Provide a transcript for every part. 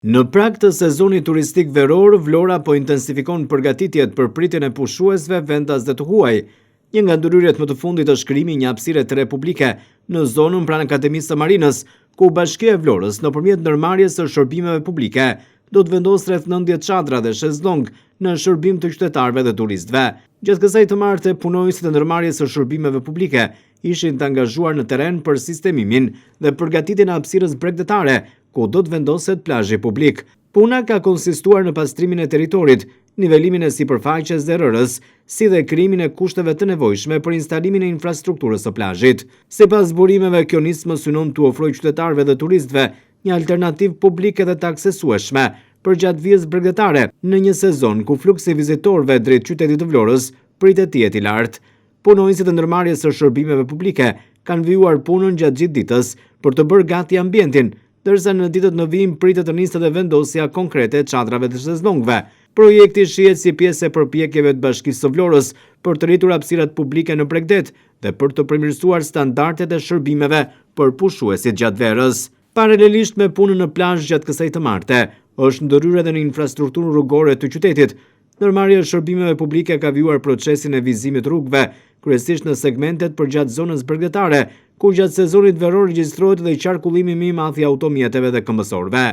Në prag të sezonit turistik veror, Vlora po intensifikon përgatitjet për pritjen e pushuesve vendas dhe të huaj. Një nga ndërhyrjet më të fundit është krijimi një hapësire të republike në zonën pranë Akademisë së Marinës, ku Bashkia e Vlorës nëpërmjet ndërmarrjes së shërbimeve publike do të vendosë rreth 90 çadra dhe shezlong në shërbim të qytetarëve dhe turistëve. Gjatë kësaj të martë, punonjësit e ndërmarrjes së shërbimeve publike ishin të angazhuar në terren për sistemimin dhe përgatitjen e hapësirës bregdetare, ku do të vendoset plazhi publik. Puna ka konsistuar në pastrimin e territorit, nivelimin e sipërfaqes dhe rërës, si dhe krijimin e kushteve të nevojshme për instalimin e infrastrukturës së plazhit. Sipas burimeve, kjo nismë synon të ofrojë qytetarëve dhe turistëve një alternativë publike dhe të aksesueshme për gjatë vijës bregdetare në një sezon ku fluksi vizitorëve drejt qytetit të Vlorës pritet të jetë i lartë. Punonjësit e ndërmarrjes së shërbimeve publike kanë vijuar punën gjatë gjithë ditës për të bërë gati ambientin, ndërsa në ditët në vijim pritet të nisë dhe vendosja konkrete e çadrave dhe shezlongëve. Projekti shihet si pjesë e përpjekjeve të Bashkisë së Vlorës për të rritur hapësirat publike në Bregdet dhe për të përmirësuar standardet e shërbimeve për pushuesit gjatë verës. Paralelisht me punën në plazh gjatë kësaj të martë, është ndërhyrë edhe në infrastrukturën rrugore të qytetit. Ndërmarrja e shërbimeve publike ka vijuar procesin e vizimit rrugëve, kryesisht në segmentet përgjatë zonës bregdetare, ku gjatë sezonit veror regjistrohet dhe qarkullimi më i madh i automjeteve dhe këmbësorëve.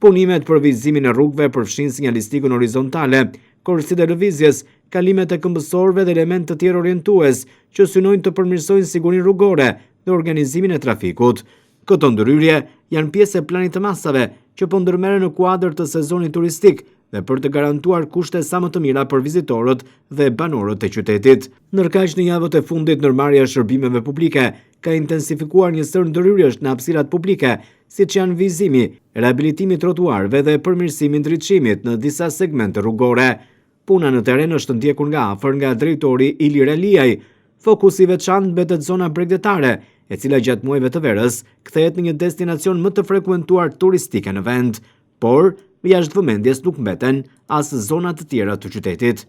Punimet për vizimin e rrugëve përfshin sinjalistikën horizontale, korsitë e lëvizjes, kalimet e këmbësorëve dhe elementë të tjerë orientues që synojnë të përmirësojnë sigurinë rrugore dhe organizimin e trafikut. Këto ndërhyrje janë pjesë e planit të masave që po ndërmerren në kuadër të sezonit turistik dhe për të garantuar kushte sa më të mira për vizitorët dhe banorët e qytetit. Ndërkaq në javët e fundit, ndërmarrja e shërbimeve publike ka intensifikuar një sër ndërhyrjesh në hapësirat publike, siç janë vizimi, rehabilitimi i trotuarëve dhe përmirësimi i ndriçimit në disa segmente rrugore. Puna në terren është ndjekur nga afër nga drejtori Ilir Aliaj. Fokusi i veçantë mbetet zona bregdetare, e cila gjatë muajve të verës kthehet në një destinacion më të frekuentuar turistike në vend, por jashtë vëmendjes nuk mbeten as zona të tjera të qytetit.